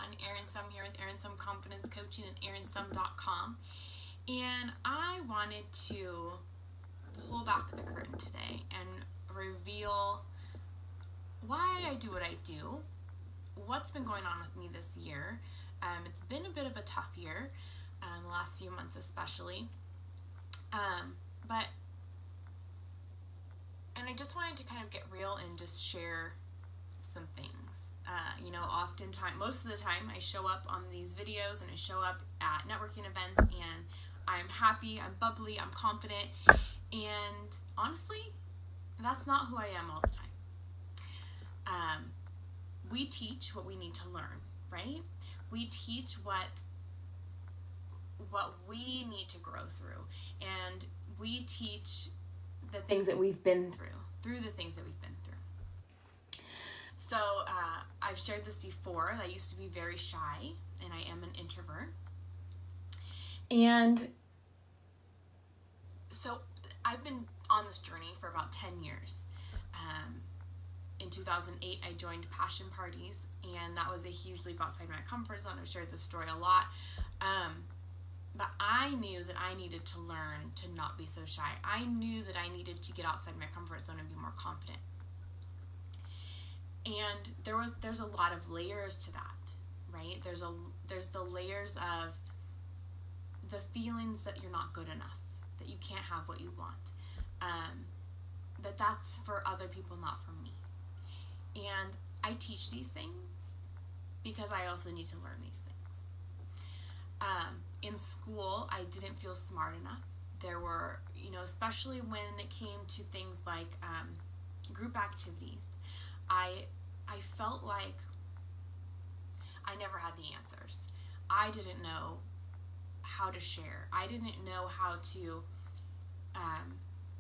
everyone. Erin Sum here with Erin Sum Confidence Coaching and erinsum.com. And I wanted to pull back the curtain today and reveal why I do what I do, what's been going on with me this year. It's been a bit of a tough year, the last few months especially. And I just wanted to kind of get real and just share some things. Oftentimes, most of the time, I show up on these videos and I show up at networking events and I'm happy, I'm bubbly, I'm confident, and honestly, that's not who I am all the time. We teach what we need to learn, right? We teach what we need to grow through, and we teach the things that we've been through the things that we've been through. So I've shared this before. I used to be very shy, and I am an introvert. And so I've been on this journey for about 10 years. In 2008, I joined Passion Parties, and that was a huge leap outside my comfort zone. I've shared this story a lot. But I knew that I needed to learn to not be so shy. I knew that I needed to get outside my comfort zone and be more confident. And there's a lot of layers to that, right? There's the layers of the feelings that you're not good enough, that you can't have what you want, that's for other people, not for me. And I teach these things because I also need to learn these things. In school, I didn't feel smart enough. There were, especially when it came to things like group activities, I felt like I never had the answers. I didn't know how to share. I didn't know how to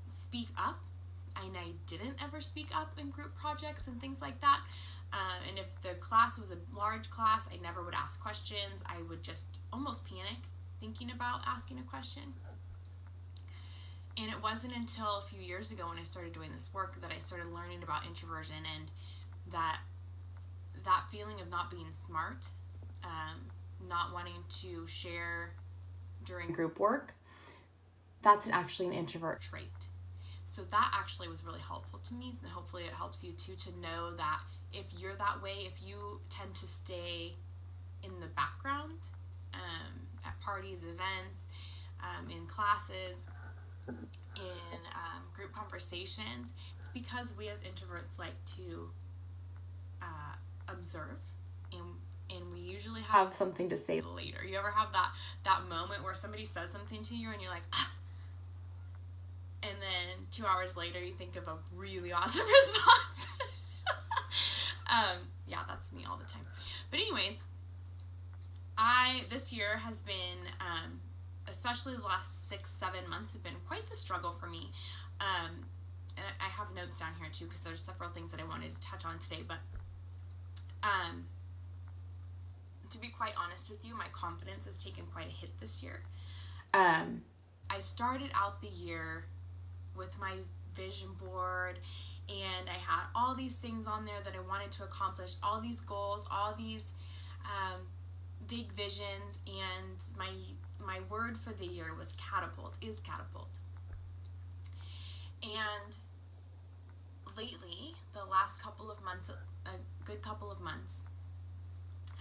speak up, and I didn't ever speak up in group projects and things like that. And if the class was a large class, I never would ask questions. I would just almost panic thinking about asking a question. And it wasn't until a few years ago when I started doing this work that I started learning about introversion and that feeling of not being smart, not wanting to share during group work, that's actually an introvert trait. So that actually was really helpful to me, and hopefully it helps you too, to know that if you're that way, if you tend to stay in the background, at parties, events, in classes, in group conversations, it's because we as introverts like to observe, and we usually have something to say later. You ever have that moment where somebody says something to you and you're like, ah, and then 2 hours later you think of a really awesome response? Yeah, that's me all the time. But anyways, this year has been, especially the last 6-7 months, have been quite the struggle for me. And I have notes down here too, because there's several things that I wanted to touch on today. But to be quite honest with you, my confidence has taken quite a hit this year. I started out the year with my vision board, and I had all these things on there that I wanted to accomplish, all these goals, all these big visions, and my word for the year was catapult. And lately, the last couple of months, a good couple of months,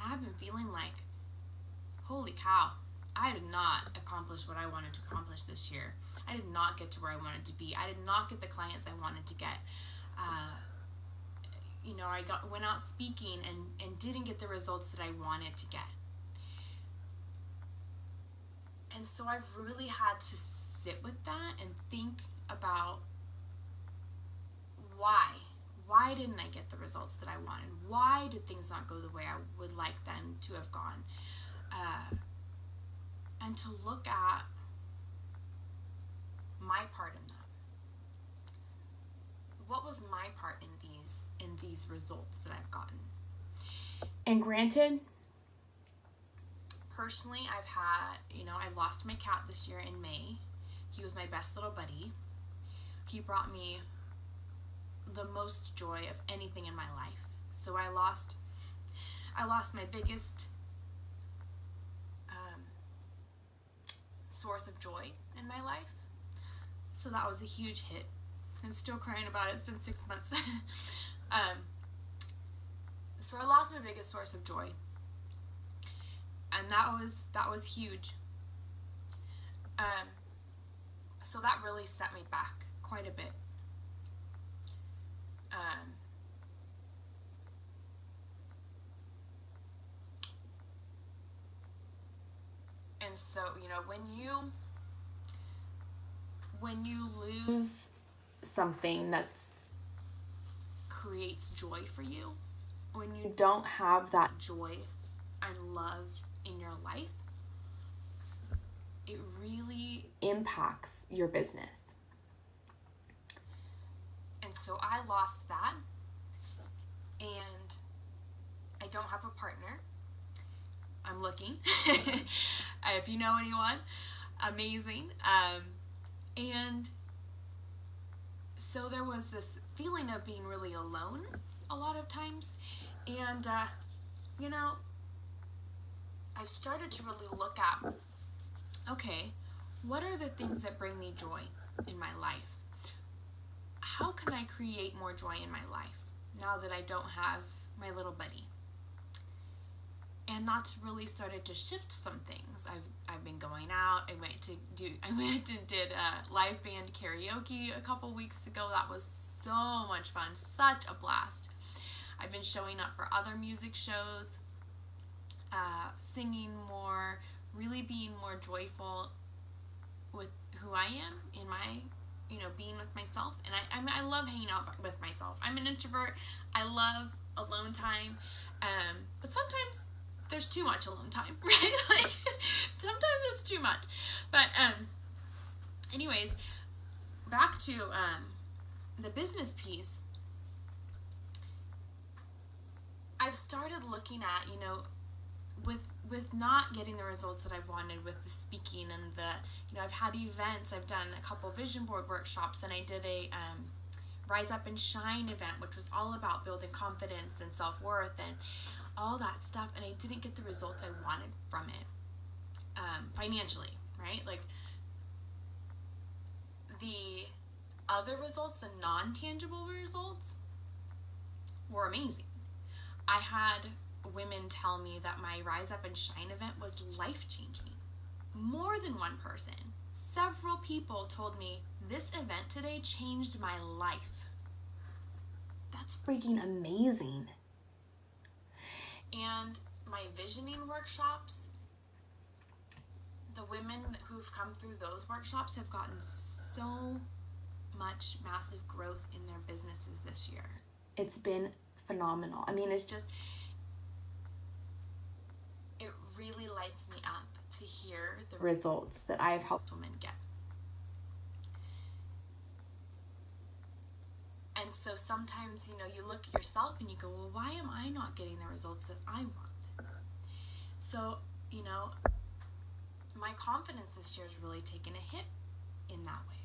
I have been feeling like, holy cow, I did not accomplish what I wanted to accomplish this year. I did not get to where I wanted to be. I did not get the clients I wanted to get. I went out speaking and didn't get the results that I wanted to get. And so I've really had to sit with that and think about why. Why didn't I get the results that I wanted? Why did things not go the way I would like them to have gone? And to look at my part in that. What was my part in these results that I've gotten? And granted, personally, I've had, I lost my cat this year in May. He was my best little buddy. He brought me the most joy of anything in my life. So I lost my biggest source of joy in my life. So that was a huge hit. I'm still crying about it. It's been 6 months. So I lost my biggest source of joy. And that was huge. So that really set me back quite a bit. And so, when you lose something that creates joy for you, when you don't have that joy and love in your life, it really impacts your business. And so I lost that, and I don't have a partner. I'm looking. If you know anyone, amazing. And so there was this feeling of being really alone a lot of times. And, I've started to really look at, okay, what are the things that bring me joy in my life? How can I create more joy in my life now that I don't have my little buddy? And that's really started to shift some things. I've been going out. I went and did live band karaoke a couple weeks ago. That was so much fun, such a blast. I've been showing up for other music shows, singing more, really being more joyful with who I am in my, being with myself. And I love hanging out with myself. I'm an introvert. I love alone time, but sometimes there's too much alone time, right? Like, sometimes it's too much. But anyways, back to the business piece. I've started looking at, with not getting the results that I've wanted with the speaking and the, I've had events. I've done a couple vision board workshops, and I did a Rise Up and Shine event, which was all about building confidence and self-worth and all that stuff, and I didn't get the results I wanted from it, financially, right? Like, the other results, the non-tangible results, were amazing. I had women tell me that my Rise Up and Shine event was life-changing. More than one person. Several people told me, this event today changed my life. That's freaking amazing. And my visioning workshops, the women who've come through those workshops have gotten so much massive growth in their businesses this year. It's been phenomenal. I mean, it really lights me up to hear the results that I've helped women get. And so sometimes, you look at yourself and you go, well, why am I not getting the results that I want? So, my confidence this year has really taken a hit in that way.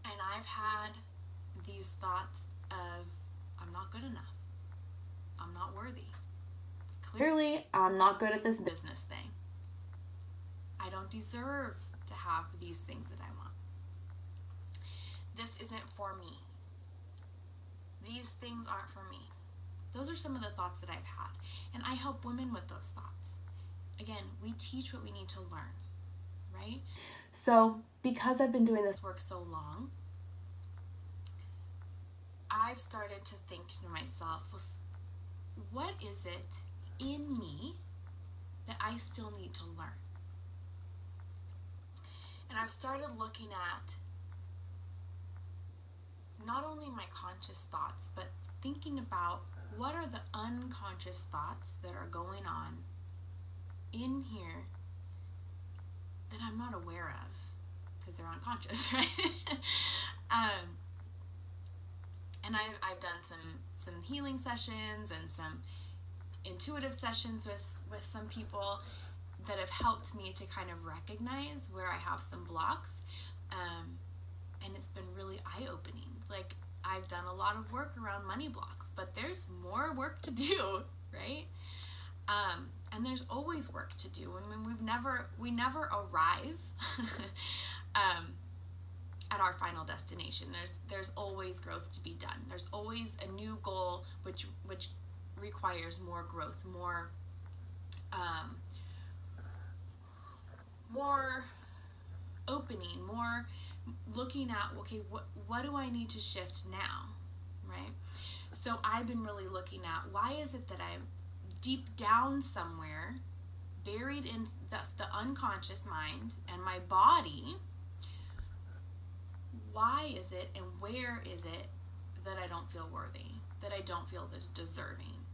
And I've had these thoughts of, I'm not good enough. I'm not worthy. Clearly, I'm not good at this business thing. I don't deserve to have these things that I want. This isn't for me. These things aren't for me. Those are some of the thoughts that I've had. And I help women with those thoughts. Again, we teach what we need to learn, right? So, because I've been doing this work so long, I've started to think to myself, well, what is it in me that I still need to learn? And I've started looking at not only my conscious thoughts, but thinking about what are the unconscious thoughts that are going on in here that I'm not aware of, because they're unconscious, right? And I've done some healing sessions and some intuitive sessions with some people that have helped me to kind of recognize where I have some blocks, and it's been really eye-opening. Like, I've done a lot of work around money blocks, but there's more work to do, right? And there's always work to do. I mean, we never arrive at our final destination. There's always growth to be done. There's always a new goal which requires more growth, more opening, more looking at, okay, what do I need to shift now, right? So I've been really looking at, why is it that I'm deep down somewhere, buried in the unconscious mind and my body, why is it and where is it that I don't feel worthy, that I don't feel deserving?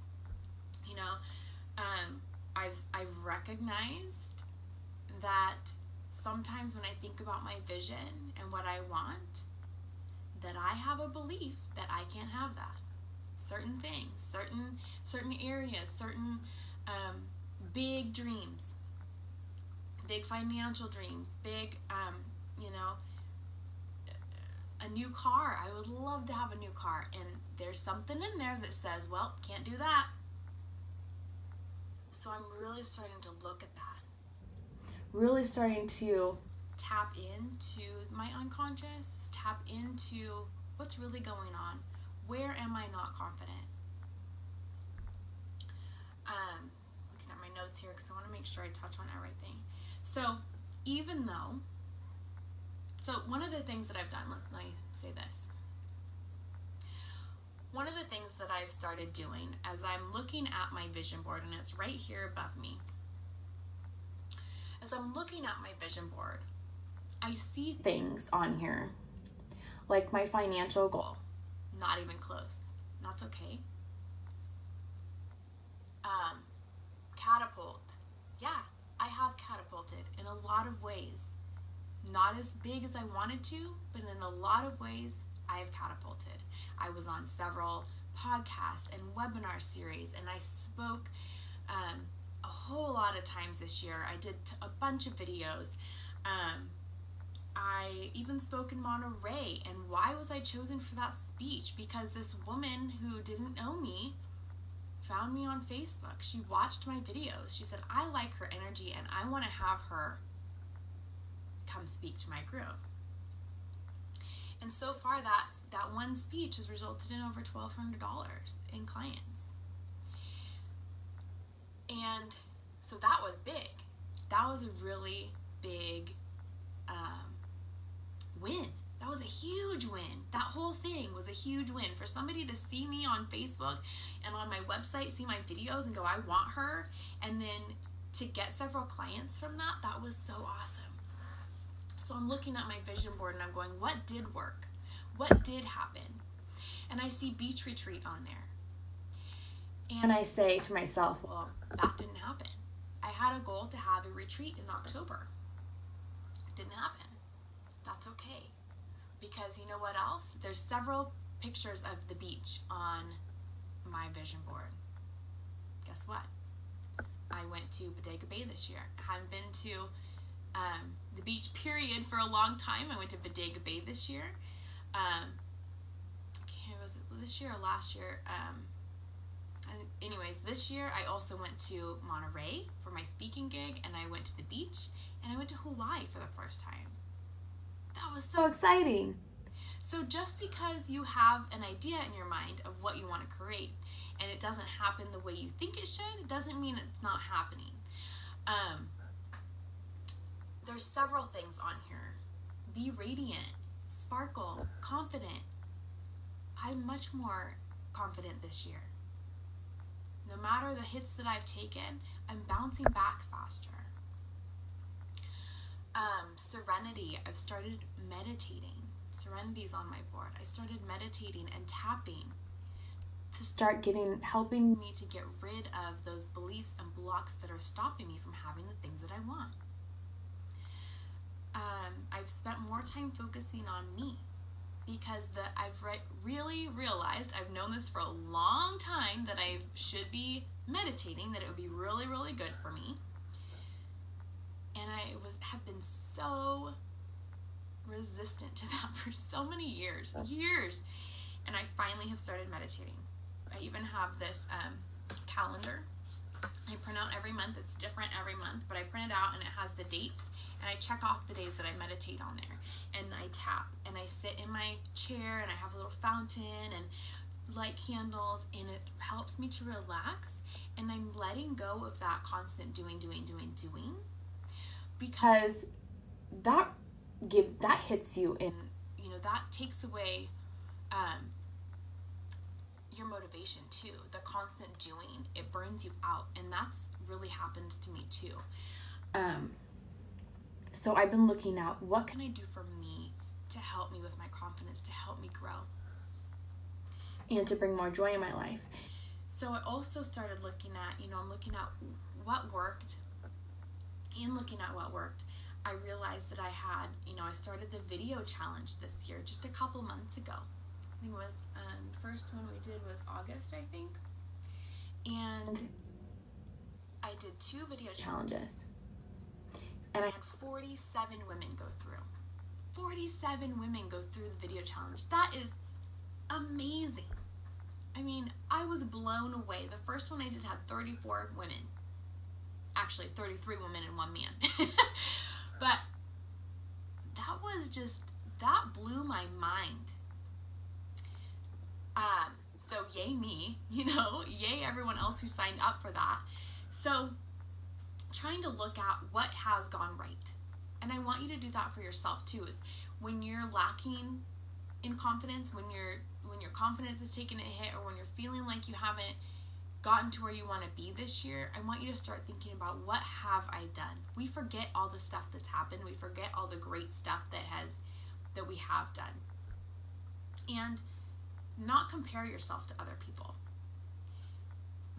You know, I've recognized that sometimes when I think about my vision and what I want, that I have a belief that I can't have that. Certain things, certain areas, certain big dreams, big financial dreams, big, a new car. I would love to have a new car. And there's something in there that says, well, can't do that. So I'm really starting to look at that. Really starting to tap into my unconscious, tap into what's really going on. Where am I not confident? Looking at my notes here because I want to make sure I touch on everything. So one of the things that I've done, let me say this. One of the things that I've started doing as I'm looking at my vision board, and it's right here above me, as I'm looking at my vision board, I see things on here, like my financial goal. Not even close. That's okay. Catapult. Yeah, I have catapulted in a lot of ways. Not as big as I wanted to, but in a lot of ways, I have catapulted. I was on several podcasts and webinar series, and I spoke a whole lot of times this year. I did a bunch of videos. I even spoke in Monterey, and why was I chosen for that speech? Because this woman who didn't know me found me on Facebook. She watched my videos. She said, I like her energy, and I want to have her come speak to my group. And so far, that one speech has resulted in over $1,200 in clients. And so that was big. That was a really big win. That was a huge win. That whole thing was a huge win. For somebody to see me on Facebook and on my website, see my videos and go, I want her, and then to get several clients from that was so awesome. So I'm looking at my vision board and I'm going, what did work? What did happen? And I see beach retreat on there. And I say to myself, well, that didn't happen. I had a goal to have a retreat in October. It didn't happen. That's okay. Because you know what else? There's several pictures of the beach on my vision board. Guess what? I went to Bodega Bay this year. I haven't been to the beach period for a long time. I went to Bodega Bay this year. Was it this year or last year? Anyways, this year I also went to Monterey for my speaking gig, and I went to the beach, and I went to Hawaii for the first time. That was so exciting. So just because you have an idea in your mind of what you want to create, and it doesn't happen the way you think it should, it doesn't mean it's not happening. There's several things on here. Be radiant, sparkle, confident. I'm much more confident this year. No matter the hits that I've taken, I'm bouncing back faster. Serenity. I've started meditating. Serenity's on my board. I started meditating and tapping to start helping me to get rid of those beliefs and blocks that are stopping me from having the things that I want. I've spent more time focusing on me because I've really realized, I've known this for a long time, that I should be meditating, that it would be really, really good for me. And I have been so resistant to that for so many years. And I finally have started meditating. I even have this calendar I print out every month. It's different every month, but I print it out and it has the dates, and I check off the days that I meditate on there, and I tap, and I sit in my chair, and I have a little fountain and light candles, and it helps me to relax, and I'm letting go of that constant doing, because that hits you, and that takes away your motivation too. The constant doing, it burns you out, and that's really happened to me too. So I've been looking at what can I do for me to help me with my confidence, to help me grow, and to bring more joy in my life. So I also started looking at, I'm looking at what worked. In looking at what worked, I realized that I had, I started the video challenge this year, just a couple months ago. I think it was, the first one we did was August, I think. And I did 2 video challenges. And I had 47 women go through. 47 women go through the video challenge. That is amazing. I mean, I was blown away. The first one I did had 34 women. Actually, 33 women and 1 man. But that blew my mind. So yay me, yay everyone else who signed up for that. So trying to look at what has gone right. And I want you to do that for yourself too, is when you're lacking in confidence, when your confidence is taking a hit, or when you're feeling like you haven't gotten to where you want to be this year, I want you to start thinking about, what have I done? We forget all the stuff that's happened. We forget all the great stuff that we have done. And not compare yourself to other people.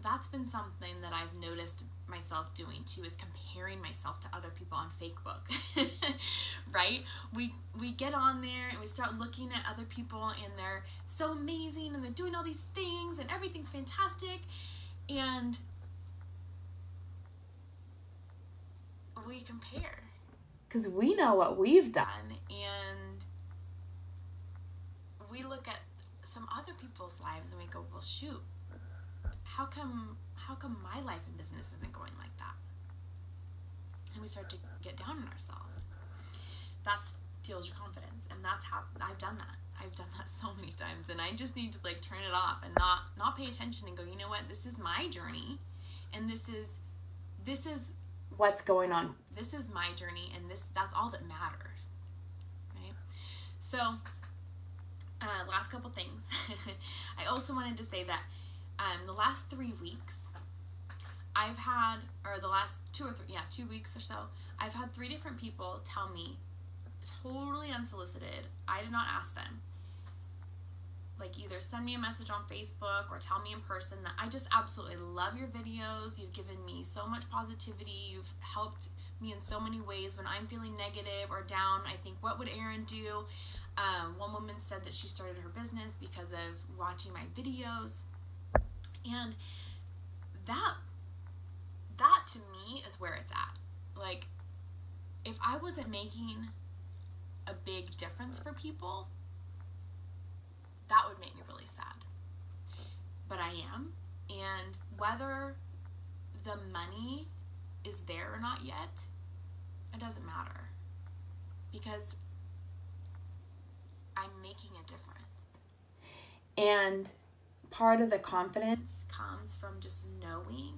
That's been something that I've noticed myself doing too, is comparing myself to other people on Facebook. Right? We get on there and we start looking at other people, and they're so amazing, and they're doing all these things, and everything's fantastic, and we compare because we know what we've done, and we look at some other people's lives and we go, well, shoot, how come my life and business isn't going like that? And we start to get down on ourselves. That steals your confidence, and that's how I've done that. I've done that so many times, and I just need to turn it off and not pay attention and go, you know what, this is my journey, and this is what's going on. This is my journey, and that's all that matters, right? So last couple things. I also wanted to say that the last 3 weeks I've had, or the last 2 weeks or so, I've had 3 different people tell me, totally unsolicited, I did not ask them, either send me a message on Facebook or tell me in person, that I just absolutely love your videos. You've given me so much positivity. You've helped me in so many ways when I'm feeling negative or down. I think, what would Erin do? One woman said that she started her business because of watching my videos. And that to me is where it's at. If I wasn't making a big difference for people, that would make me really sad. But I am. And whether the money is there or not yet, it doesn't matter, because I'm making a difference. And part of the confidence comes from just knowing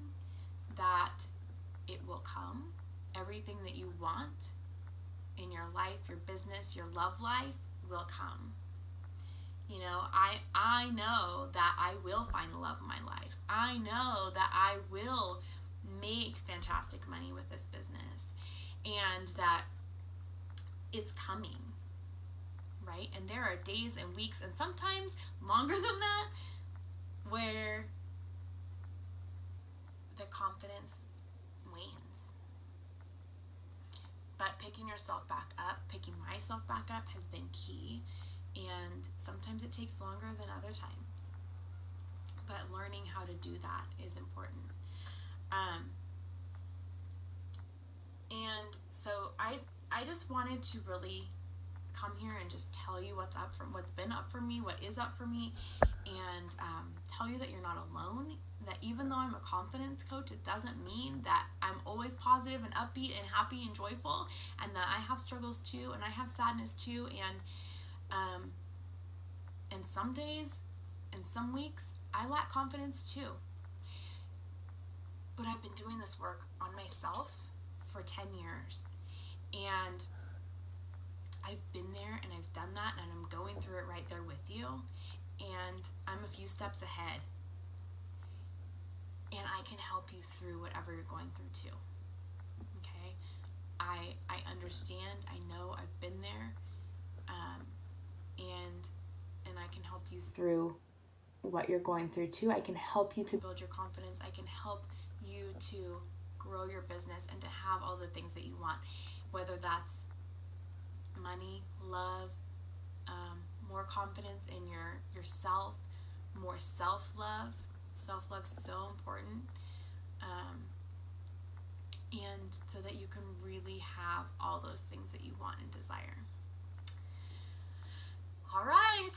that it will come. Everything that you want in your life, your business, your love life will come. I know that I will find the love of my life. I know that I will make fantastic money with this business, and that it's coming, right? And there are days and weeks, and sometimes longer than that, where the confidence wanes. But picking yourself back up, picking myself back up, has been key. And sometimes it takes longer than other times. But learning how to do that is important. And so I just wanted to really come here and just tell you what's been up for me, what is up for me, and tell you that you're not alone, that that even though I'm a confidence coach, it doesn't mean that I'm always positive and upbeat and happy and joyful, and that I have struggles too, and I have sadness too, and some days and some weeks I lack confidence too. But I've been doing this work on myself for 10 years, and I've been there and I've done that, and I'm going through it right there with you, and I'm a few steps ahead, and I can help you through whatever you're going through too. Okay? I understand, I know, I've been there, and I can help you through what you're going through too. I can help you to build your confidence. I can help you to grow your business and to have all the things that you want, whether that's money, love, more confidence in yourself, more self-love. Self-love's so important, and so that you can really have all those things that you want and desire. All right,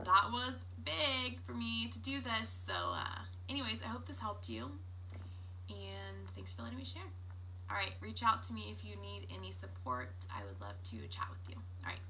that was big for me to do this. So anyways, I hope this helped you, and thanks for letting me share. All right, reach out to me if you need any support. I would love to chat with you. All right.